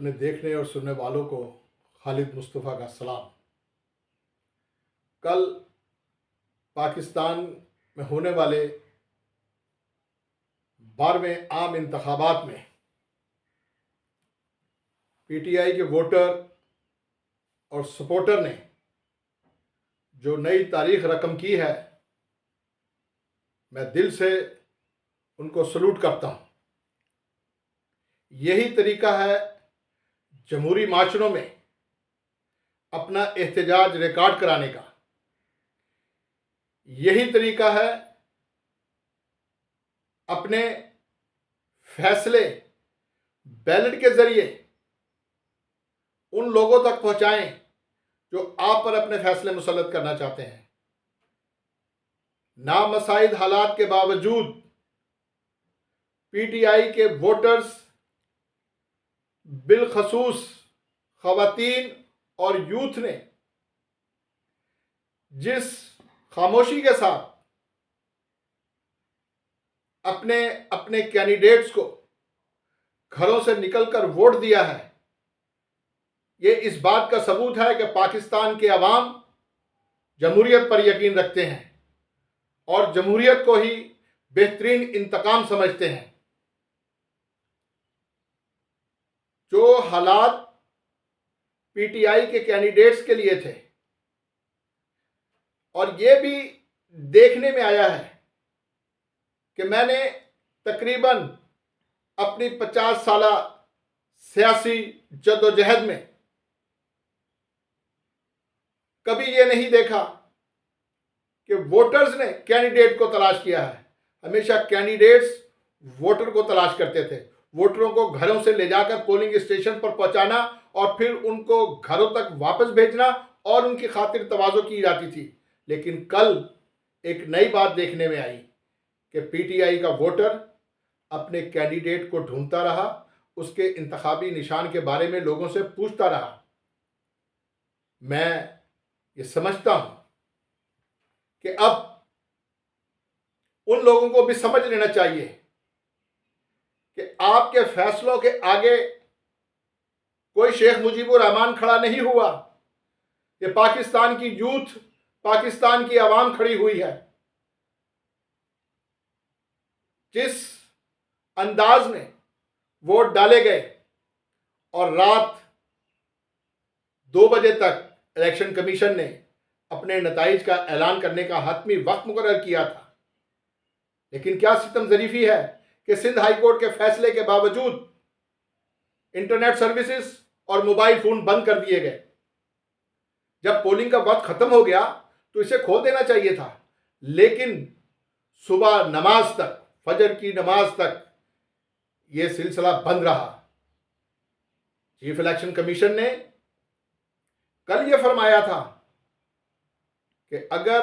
अपने देखने और सुनने वालों को खालिद मुस्तफ़ा का सलाम। कल पाकिस्तान में होने वाले 12वें आम इंतखाबात में पीटीआई के वोटर और सपोर्टर ने जो नई तारीख रकम की है, मैं दिल से उनको सलूट करता हूँ। यही तरीका है जमहूरी माशरों में अपना एहतजाज रिकॉर्ड कराने का। यही तरीका है अपने फैसले बैलेट के जरिए उन लोगों तक पहुंचाएं जो आप पर अपने फैसले मुसल्लत करना चाहते हैं। नामसाइद हालात के बावजूद पीटीआई के वोटर्स, बिलखसूस खवातीन और यूथ ने जिस खामोशी के साथ अपने अपने कैंडिडेट्स को घरों से निकलकर वोट दिया है, ये इस बात का सबूत है कि पाकिस्तान के अवाम जमहूरियत पर यकीन रखते हैं और जमहूरियत को ही बेहतरीन इंतकाम समझते हैं। जो हालात पीटीआई के कैंडिडेट्स के लिए थे, और ये भी देखने में आया है कि मैंने तकरीबन अपनी 50 साल सियासी जद्दोजहद में कभी ये नहीं देखा कि वोटर्स ने कैंडिडेट को तलाश किया है। हमेशा कैंडिडेट्स वोटर को तलाश करते थे। वोटरों को घरों से ले जाकर पोलिंग स्टेशन पर पहुंचाना और फिर उनको घरों तक वापस भेजना और उनकी खातिर तवाज़ो की जाती थी। लेकिन कल एक नई बात देखने में आई कि पीटीआई का वोटर अपने कैंडिडेट को ढूंढता रहा, उसके इंतखाबी निशान के बारे में लोगों से पूछता रहा। मैं ये समझता हूं कि अब उन लोगों को भी समझ लेना चाहिए कि आपके फैसलों के आगे कोई शेख मुजीबुर रहमान खड़ा नहीं हुआ। ये पाकिस्तान की यूथ, पाकिस्तान की आवाम खड़ी हुई है। जिस अंदाज में वोट डाले गए और रात 2 बजे तक इलेक्शन कमीशन ने अपने नताइज का ऐलान करने का हतमी वक्त मुकर्रर किया था, लेकिन क्या सितम ज़रीफ़ी है कि सिंध हाई कोर्ट के फैसले के बावजूद इंटरनेट सर्विसेज और मोबाइल फोन बंद कर दिए गए। जब पोलिंग का वक्त खत्म हो गया तो इसे खोल देना चाहिए था, लेकिन सुबह नमाज तक, फजर की नमाज तक यह सिलसिला बंद रहा। चीफ इलेक्शन कमीशन ने कल यह फरमाया था कि अगर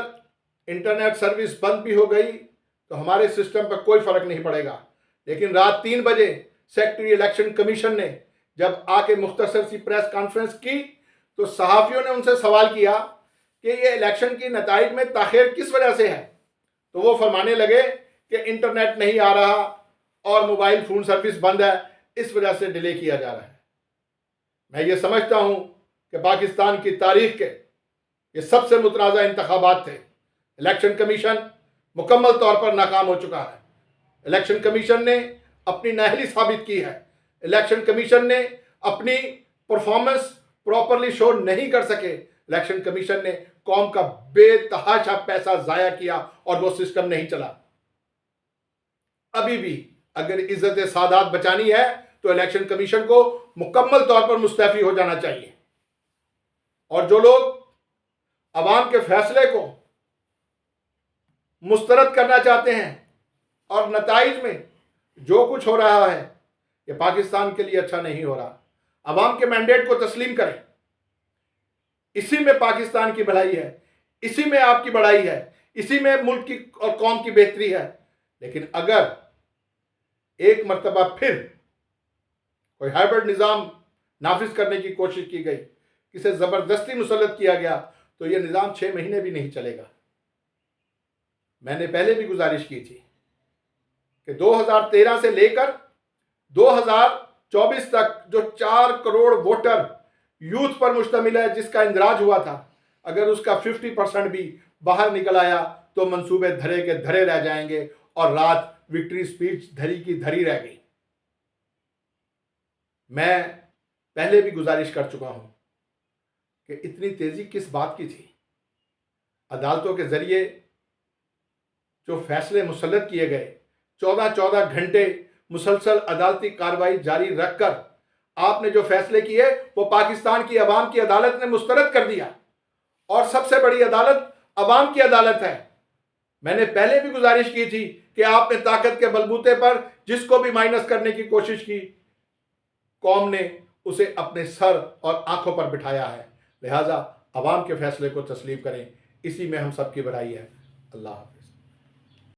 इंटरनेट सर्विस बंद भी हो गई तो हमारे सिस्टम पर कोई फर्क नहीं पड़ेगा। लेकिन रात 3 बजे सेक्रेटरी इलेक्शन कमीशन ने जब आके मुख्तसर सी प्रेस कॉन्फ्रेंस की तो सहाफ़ियों ने उनसे सवाल किया कि ये इलेक्शन की नताइज में ताख़ीर किस वजह से है, तो वो फरमाने लगे कि इंटरनेट नहीं आ रहा और मोबाइल फ़ोन सर्विस बंद है, इस वजह से डिले किया जा रहा है। मैं ये समझता हूँ कि पाकिस्तान की तारीख के ये सबसे मुतनाज़ा इंतखाबात थे। इलेक्शन कमीशन मुकम्मल तौर पर नाकाम हो चुका है। इलेक्शन कमीशन ने अपनी नाअहली साबित की है। इलेक्शन कमीशन ने अपनी परफॉर्मेंस प्रॉपरली शो नहीं कर सके। इलेक्शन कमीशन ने कौम का बेतहाशा पैसा ज़ाया किया और वो सिस्टम नहीं चला। अभी भी अगर इज्जत सादात बचानी है तो इलेक्शन कमीशन को मुकम्मल तौर पर मुस्तैफी हो जाना चाहिए। और जो लोग अवाम के फैसले को मुस्तरद करना चाहते हैं और नताइज में जो कुछ हो रहा है ये पाकिस्तान के लिए अच्छा नहीं हो रहा। अवाम के मैंडेट को तस्लीम करें। इसी में पाकिस्तान की भलाई है, इसी में आपकी बड़ाई है, इसी में मुल्क की और कौम की बेहतरी है। लेकिन अगर एक मर्तबा फिर कोई हाइब्रिड निज़ाम नाफिज करने की कोशिश की गई, किसे ज़बरदस्ती मुसल्लत किया गया, तो यह निज़ाम 6 महीने भी नहीं चलेगा। मैंने पहले भी गुजारिश की थी कि 2013 से लेकर 2024 तक जो 4 करोड़ वोटर यूथ पर मुश्तमिल है, जिसका इंदराज हुआ था, अगर उसका 50% भी बाहर निकल आया तो मंसूबे धरे के धरे रह जाएंगे और रात विक्ट्री स्पीच धरी की धरी रह गई। मैं पहले भी गुजारिश कर चुका हूं कि इतनी तेजी किस बात की थी। अदालतों के जरिए जो फैसले मुसल्लत किए गए, 14-14 घंटे मुसलसल अदालती कार्रवाई जारी रखकर आपने जो फैसले किए वो पाकिस्तान की अवाम की अदालत ने मुस्तरद कर दिया, और सबसे बड़ी अदालत अवाम की अदालत है। मैंने पहले भी गुजारिश की थी कि आपने ताकत के बलबूते पर जिसको भी माइनस करने की कोशिश की, कौम ने उसे अपने सर और आंखों पर बिठाया है। लिहाजा अवाम के फैसले को तस्लीम करें, इसी में हम सबकी बड़ाई है। अल्लाह हाफ़िज़।